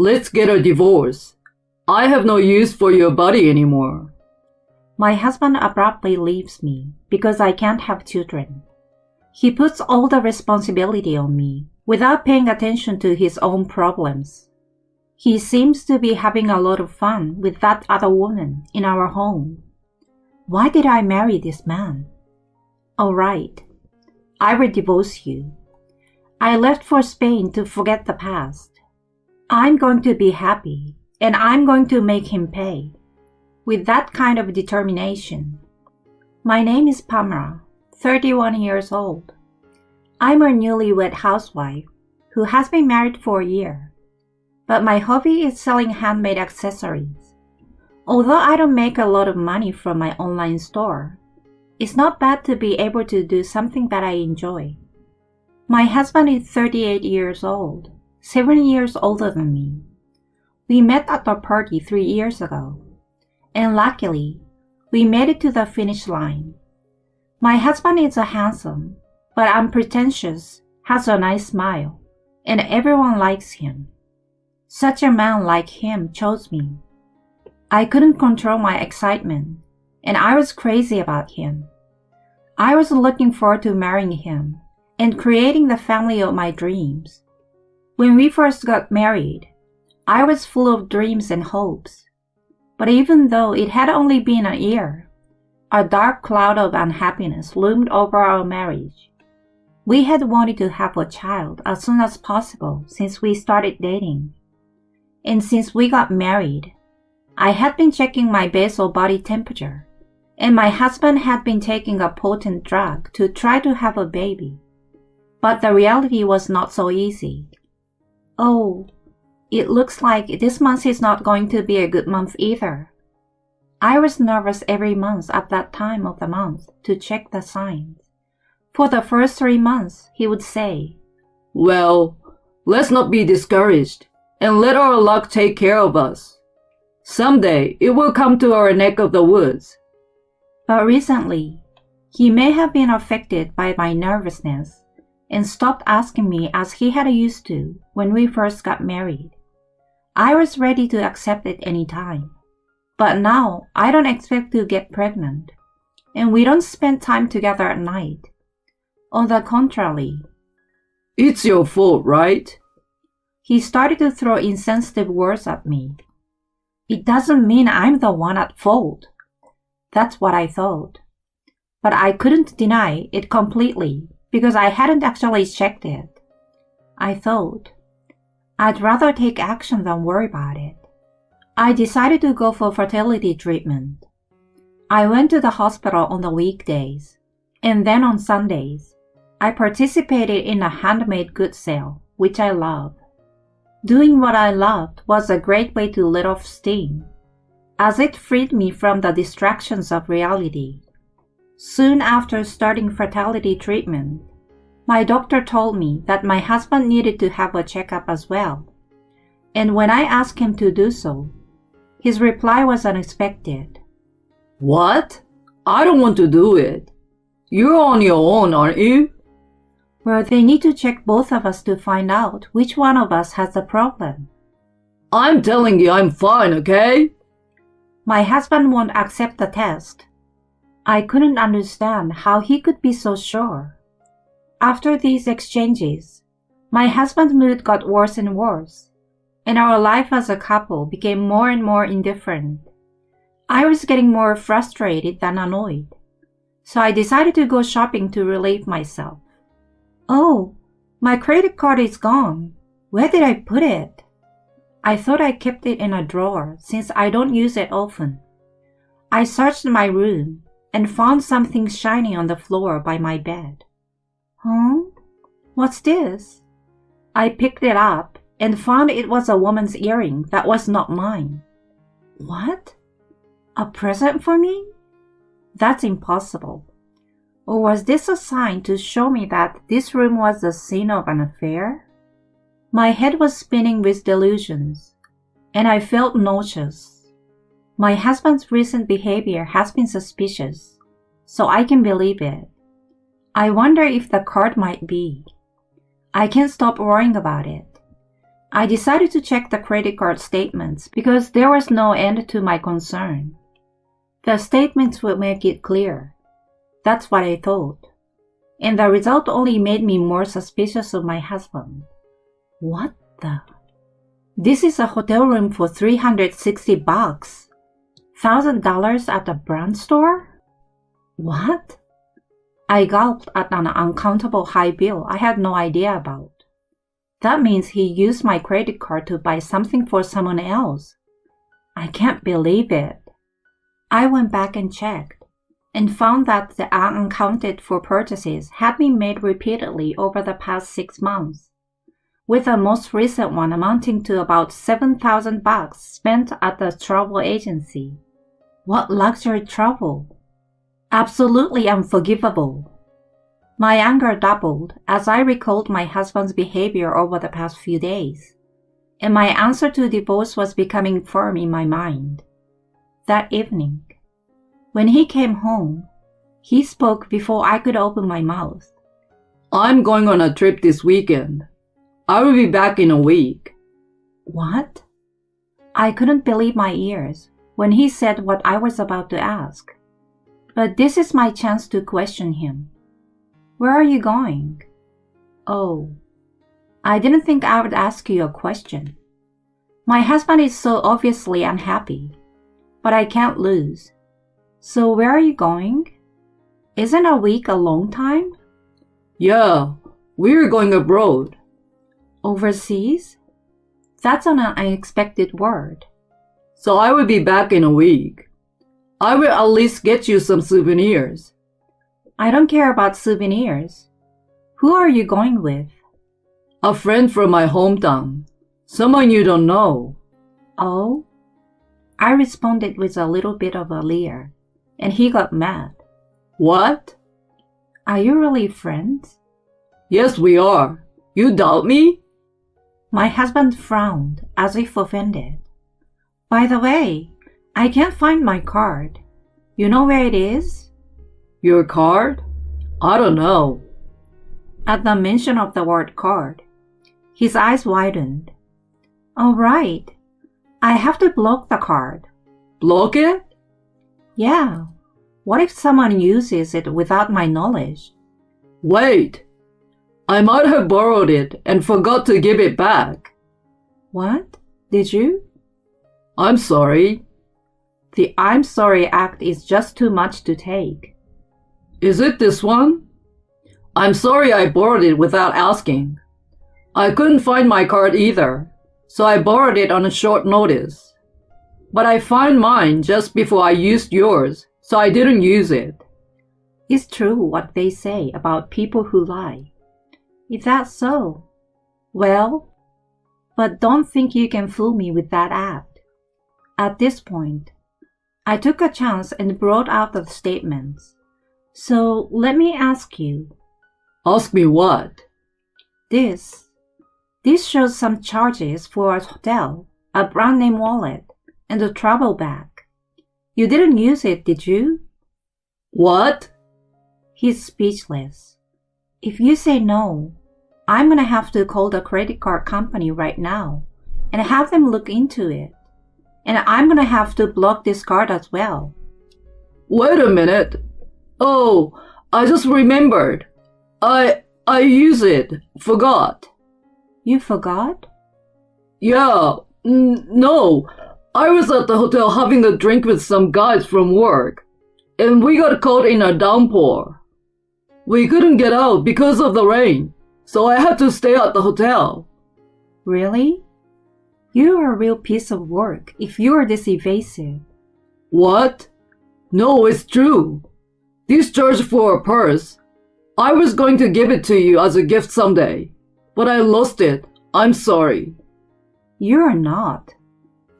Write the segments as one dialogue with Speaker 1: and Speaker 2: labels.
Speaker 1: Let's get a divorce. I have no use for your body anymore.
Speaker 2: My husband abruptly leaves me because I can't have children. He puts all the responsibility on me without paying attention to his own problems. He seems to be having a lot of fun with that other woman in our home. Why did I marry this man? All right, I will divorce you. I left for Spain to forget the past. I'm going to be happy, and I'm going to make him pay. With that kind of determination. My name is Pamela, 31 years old. I'm a newlywed housewife who has been married for a year. But my hobby is selling handmade accessories. Although I don't make a lot of money from my online store, it's not bad to be able to do something that I enjoy. My husband is 38 years old, 7 years older than me. We met at a party 3 years ago, and luckily, we made it to the finish line. My husband is a handsome, but unpretentious, has a nice smile, and everyone likes him. Such a man like him chose me. I couldn't control my excitement, and I was crazy about him. I was looking forward to marrying him and creating the family of my dreams. When we first got married, I was full of dreams and hopes. But even though it had only been a year, a dark cloud of unhappiness loomed over our marriage. We had wanted to have a child as soon as possible since we started dating. And since we got married, I had been checking my basal body temperature, and my husband had been taking a potent drug to try to have a baby. But the reality was not so easy. Oh, it looks like this month is not going to be a good month either. I was nervous every month at that time of the month to check the signs. For the first 3 months, he would say,
Speaker 1: Well, let's not be discouraged, and let our luck take care of us. Someday it will come to our neck of the woods.
Speaker 2: But recently, he may have been affected by my nervousness and stopped asking me as he had used to when we first got married. I was ready to accept it any time. But now I don't expect to get pregnant, and we don't spend time together at night. On the contrary.
Speaker 1: It's your fault, right?
Speaker 2: He started to throw insensitive words at me. It doesn't mean I'm the one at fault. That's what I thought. But I couldn't deny it completely because I hadn't actually checked it. I thought, I'd rather take action than worry about it. I decided to go for fertility treatment. I went to the hospital on the weekdays, and then on Sundays, I participated in a handmade goods sale, which I love. Doing what I loved was a great way to let off steam, as it freed me from the distractions of reality. Soon after starting fertility treatment, my doctor told me that my husband needed to have a checkup as well. And when I asked him to do so, his reply was unexpected.
Speaker 1: What? I don't want to do it. You're on your own, aren't you?
Speaker 2: Well, they need to check both of us to find out which one of us has the problem.
Speaker 1: I'm telling you I'm fine, okay?
Speaker 2: My husband won't accept the test. I couldn't understand how he could be so sure. After these exchanges, my husband's mood got worse and worse, and our life as a couple became more and more indifferent. I was getting more frustrated than annoyed, so I decided to go shopping to relieve myself. Oh, my credit card is gone. Where did I put it? I thought I kept it in a drawer since I don't use it often. I searched my room and found something shiny on the floor by my bed. Huh? What's this? I picked it up and found it was a woman's earring that was not mine. What? A present for me? That's impossible. Or was this a sign to show me that this room was the scene of an affair? My head was spinning with delusions, and I felt nauseous. My husband's recent behavior has been suspicious, so I can believe it. I wonder if the card might be. I can't stop worrying about it. I decided to check the credit card statements because there was no end to my concern. The statements would make it clear. That's what I thought. And the result only made me more suspicious of my husband. What the? This is a hotel room for $360. $1,000 at a brand store? What? I gulped at an uncountable high bill I had no idea about. That means he used my credit card to buy something for someone else. I can't believe it. I went back and checked, and found that the unaccounted for purchases had been made repeatedly over the past 6 months, with the most recent one amounting to about $7,000 spent at the travel agency. What luxury travel! Absolutely unforgivable. My anger doubled as I recalled my husband's behavior over the past few days, and my answer to divorce was becoming firm in my mind. That evening, when he came home, he spoke before I could open my mouth.
Speaker 1: I'm going on a trip this weekend. I will be back in a week.
Speaker 2: What? I couldn't believe my ears when he said what I was about to ask. But this is my chance to question him. Where are you going? Oh, I didn't think I would ask you a question. My husband is so obviously unhappy, but I can't lose. So where are you going? Isn't a week a long time?
Speaker 1: Yeah, we're going abroad.
Speaker 2: Overseas? That's an unexpected word.
Speaker 1: So I will be back in a week. I will at least get you some souvenirs.
Speaker 2: I don't care about souvenirs. Who are you going with?
Speaker 1: A friend from my hometown. Someone you don't know.
Speaker 2: Oh? I responded with a little bit of a leer, and he got mad.
Speaker 1: What?
Speaker 2: Are you really friends?
Speaker 1: Yes, we are. You doubt me?
Speaker 2: My husband frowned, as if offended. By the way, I can't find my card. You know where it is?
Speaker 1: Your card? I don't know.
Speaker 2: At the mention of the word card, his eyes widened. All right. I have to block the card.
Speaker 1: Block it?
Speaker 2: Yeah. What if someone uses it without my knowledge?
Speaker 1: Wait. I might have borrowed it and forgot to give it back.
Speaker 2: What? Did you?
Speaker 1: I'm sorry.
Speaker 2: The I'm sorry act is just too much to take.
Speaker 1: Is it this one? I'm sorry I borrowed it without asking. I couldn't find my card either, so I borrowed it on a short notice. But I found mine just before I used yours, so I didn't use it.
Speaker 2: It's true what they say about people who lie. If that's so, well, but don't think you can fool me with that act. At this point, I took a chance and brought out the statements. So let me ask you.
Speaker 1: Ask me what?
Speaker 2: This shows some charges for a hotel, a brand name wallet, and a travel bag. You didn't use it, did you?
Speaker 1: What?
Speaker 2: He's speechless. If you say no, I'm gonna have to call the credit card company right now and have them look into it. And I'm gonna have to block this card as well.
Speaker 1: Wait a minute. Oh, I just remembered. I use it. Forgot.
Speaker 2: You forgot?
Speaker 1: Yeah, no. I was at the hotel having a drink with some guys from work, and we got caught in a downpour. We couldn't get out because of the rain, so I had to stay at the hotel.
Speaker 2: Really? You're a real piece of work if you're this evasive.
Speaker 1: What? No, it's true. This charge for a purse. I was going to give it to you as a gift someday, but I lost it. I'm sorry.
Speaker 2: You're not.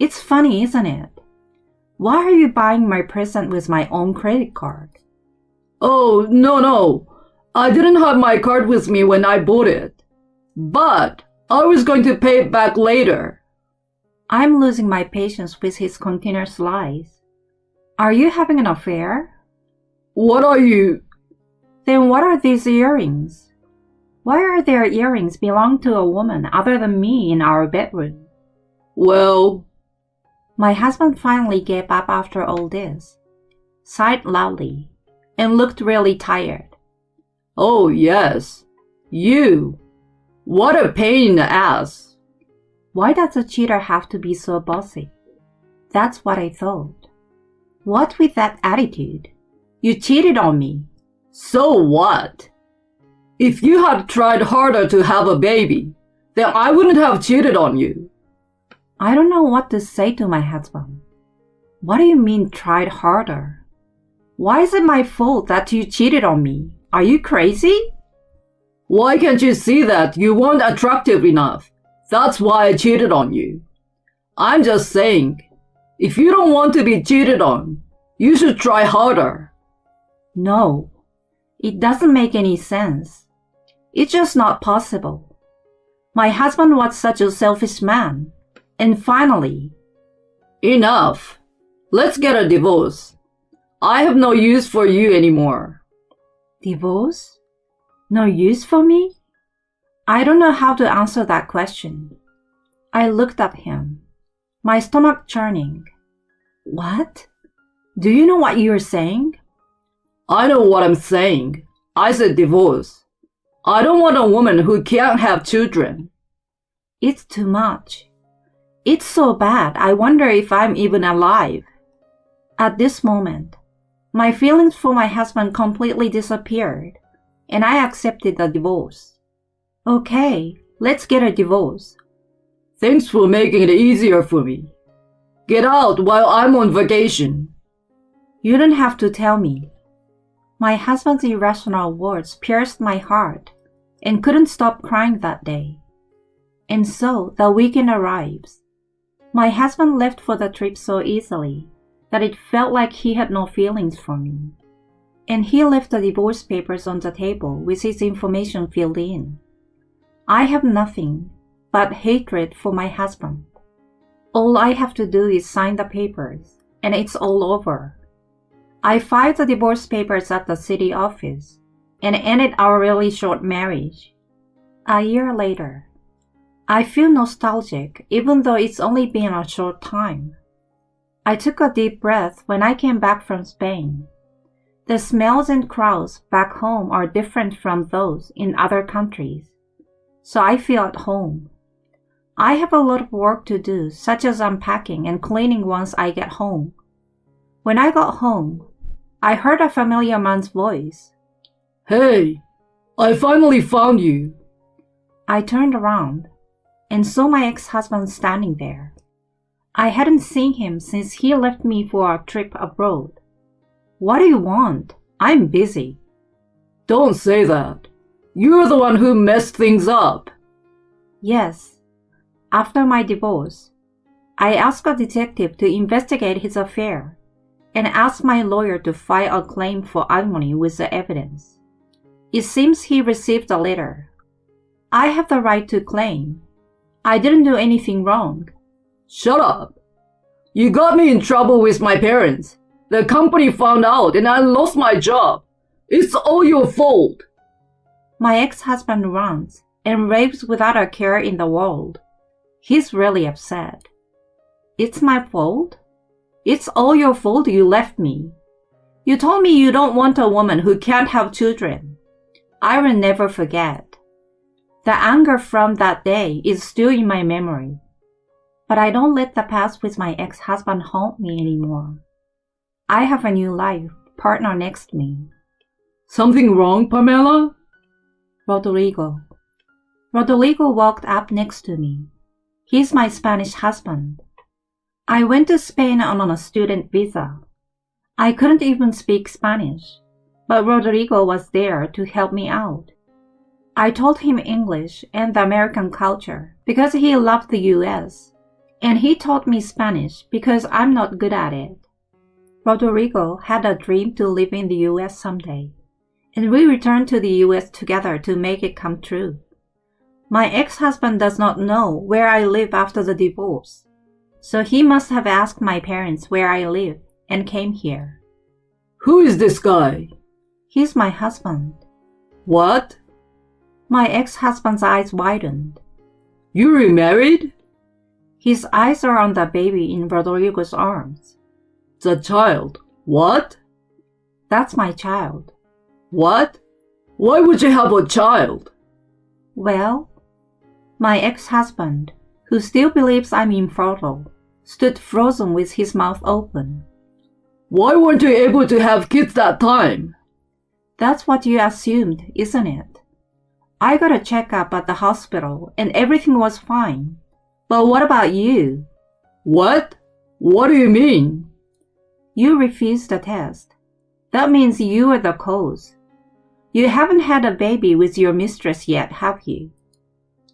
Speaker 2: It's funny, isn't it? Why are you buying my present with my own credit card?
Speaker 1: Oh, no. I didn't have my card with me when I bought it. But I was going to pay it back later.
Speaker 2: I'm losing my patience with his continuous lies. Are you having an affair?
Speaker 1: What are you?
Speaker 2: Then what are these earrings? Why are their earrings belong to a woman other than me in our bedroom?
Speaker 1: Well,
Speaker 2: My husband finally gave up after all this, sighed loudly, and looked really tired.
Speaker 1: oh yes, you. What a pain in the ass.
Speaker 2: Why does a cheater have to be so bossy? That's what I thought. What with that attitude? You cheated on me.
Speaker 1: So what? If you had tried harder to have a baby, then I wouldn't have cheated on you.
Speaker 2: I don't know what to say to my husband. What do you mean tried harder? Why is it my fault that you cheated on me? Are you crazy?
Speaker 1: Why can't you see that you weren't attractive enough? That's why I cheated on you. I'm just saying, if you don't want to be cheated on, you should try harder.
Speaker 2: No, it doesn't make any sense. It's just not possible. My husband was such a selfish man. And finally,
Speaker 1: Enough. Let's get a divorce. I have no use for you anymore.
Speaker 2: divorce? No use for me? I don't know how to answer that question. I looked at him, my stomach churning. What? Do you know what you're saying?
Speaker 1: I know what I'm saying. I said divorce. I don't want a woman who can't have children.
Speaker 2: It's too much. It's so bad, I wonder if I'm even alive. At this moment, my feelings for my husband completely disappeared, and I accepted the divorce. Okay, let's get a divorce.
Speaker 1: Thanks for making it easier for me. Get out while I'm on vacation.
Speaker 2: You don't have to tell me. My husband's irrational words pierced my heart and couldn't stop crying that day. And so the weekend arrives. My husband left for the trip so easily that it felt like he had no feelings for me. And he left the divorce papers on the table with his information filled in. I have nothing but hatred for my husband. All I have to do is sign the papers, and it's all over. I filed the divorce papers at the city office and ended our really short marriage. A year later, I feel nostalgic even though it's only been a short time. I took a deep breath when I came back from Spain. The smells and crowds back home are different from those in other countries, so I feel at home. I have a lot of work to do, such as unpacking and cleaning once I get home. When I got home, I heard a familiar man's voice.
Speaker 1: Hey, I finally found you.
Speaker 2: I turned around and saw my ex-husband standing there. I hadn't seen him since he left me for a trip abroad. What do you want? I'm busy.
Speaker 1: Don't say that. You're the one who messed things up.
Speaker 2: Yes. After my divorce, I asked a detective to investigate his affair and asked my lawyer to file a claim for alimony with the evidence. It seems he received a letter. I have the right to claim. I didn't do anything wrong.
Speaker 1: Shut up. You got me in trouble with my parents. The company found out and I lost my job. It's all your fault.
Speaker 2: My ex-husband runs and raves without a care in the world. He's really upset. It's my fault? It's all your fault you left me. You told me you don't want a woman who can't have children. I will never forget. The anger from that day is still in my memory. But I don't let the past with my ex-husband haunt me anymore. I have a new life partner next to me.
Speaker 1: Something wrong, Pamela?
Speaker 2: Rodrigo. Rodrigo walked up next to me. He's my Spanish husband. I went to Spain on a student visa. I couldn't even speak Spanish, but Rodrigo was there to help me out. I told him English and the American culture because he loved the US, and he taught me Spanish because I'm not good at it. Rodrigo had a dream to live in the US someday, and we returned to the US together to make it come true. My ex-husband does not know where I live after the divorce, so he must have asked my parents where I live and came here.
Speaker 1: Who is this guy?
Speaker 2: He's my husband.
Speaker 1: What?
Speaker 2: My ex-husband's eyes widened.
Speaker 1: You remarried?
Speaker 2: His eyes are on the baby in Rodrigo's arms.
Speaker 1: The child. What?
Speaker 2: That's my child.
Speaker 1: What? Why would you have a child?
Speaker 2: Well, my ex-husband, who still believes I'm infertile, stood frozen with his mouth open.
Speaker 1: Why weren't you able to have kids that time?
Speaker 2: That's what you assumed, isn't it? I got a checkup at the hospital and everything was fine. But what about you?
Speaker 1: What? What do you mean?
Speaker 2: You refused the test. That means you are the cause. You haven't had a baby with your mistress yet, have you?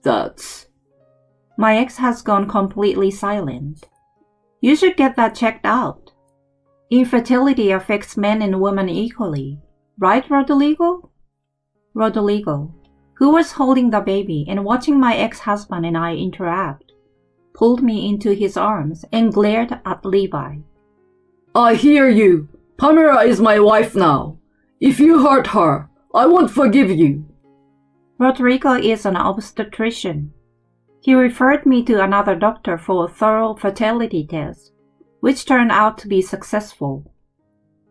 Speaker 1: That's...
Speaker 2: My ex has gone completely silent. You should get that checked out. Infertility affects men and women equally. Right, Rodrigo? Rodrigo, who was holding the baby and watching my ex-husband and I interact, pulled me into his arms and glared at Levi.
Speaker 1: I hear you. Pamela is my wife now. If you hurt her, I won't forgive you.
Speaker 2: Rodrigo is an obstetrician. He referred me to another doctor for a thorough fertility test, which turned out to be successful.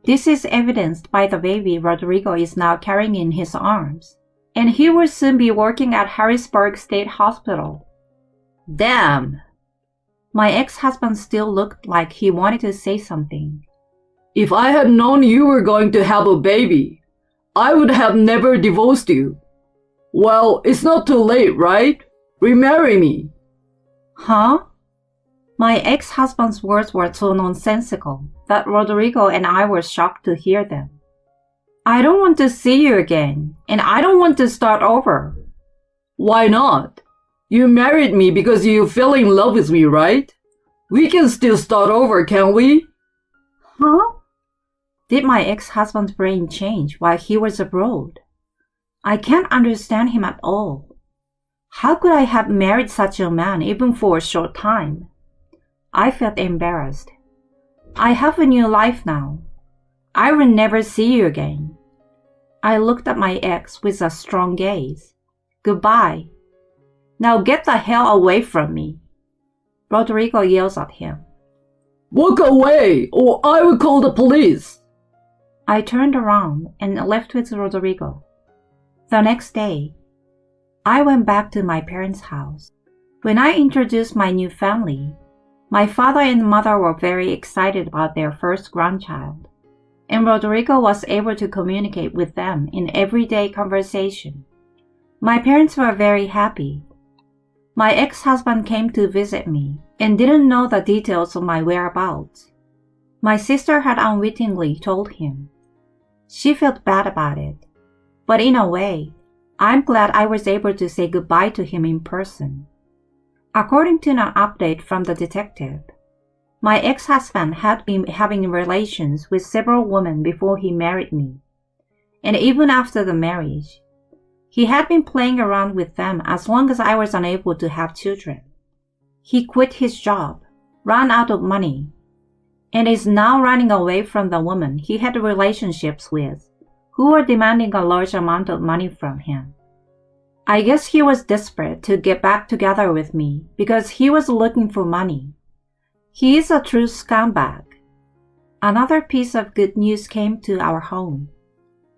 Speaker 2: This is evidenced by the baby Rodrigo is now carrying in his arms, and he will soon be working at Harrisburg State Hospital.
Speaker 1: Damn!
Speaker 2: My ex-husband still looked like he wanted to say something.
Speaker 1: If I had known you were going to have a baby, I would have never divorced you. Well, it's not too late, right? Remarry me.
Speaker 2: Huh? My ex-husband's words were so nonsensical that Rodrigo and I were shocked to hear them. I don't want to see you again, and I don't want to start over.
Speaker 1: Why not? You married me because you fell in love with me, right? We can still start over, can't we?
Speaker 2: Huh? Did my ex-husband's brain change while he was abroad? I can't understand him at all. How could I have married such a man even for a short time? I felt embarrassed. I have a new life now. I will never see you again. I looked at my ex with a strong gaze. Goodbye. Now get the hell away from me. Rodrigo yells at him.
Speaker 1: Walk away, or I will call the police.
Speaker 2: I turned around and left with Rodrigo. The next day, I went back to my parents' house. When I introduced my new family, my father and mother were very excited about their first grandchild, and Rodrigo was able to communicate with them in everyday conversation. My parents were very happy. My ex-husband came to visit me and didn't know the details of my whereabouts. My sister had unwittingly told him. She felt bad about it, but in a way, I'm glad I was able to say goodbye to him in person. According to an update from the detective, my ex-husband had been having relations with several women before he married me, and even after the marriage, he had been playing around with them as long as I was unable to have children. He quit his job, ran out of money, and is now running away from the women he had relationships with, who were demanding a large amount of money from him. I guess he was desperate to get back together with me because he was looking for money. He is a true scumbag. Another piece of good news came to our home.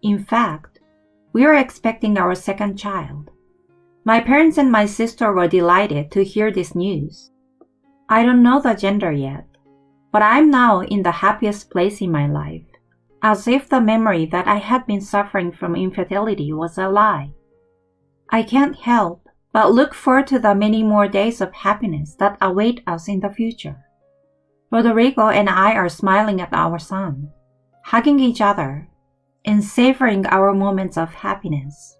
Speaker 2: In fact, we are expecting our second child. My parents and my sister were delighted to hear this news. I don't know the gender yet, but I'm now in the happiest place in my life, as if the memory that I had been suffering from infertility was a lie. I can't help but look forward to the many more days of happiness that await us in the future. Rodrigo and I are smiling at our son, hugging each other, and savoring our moments of happiness.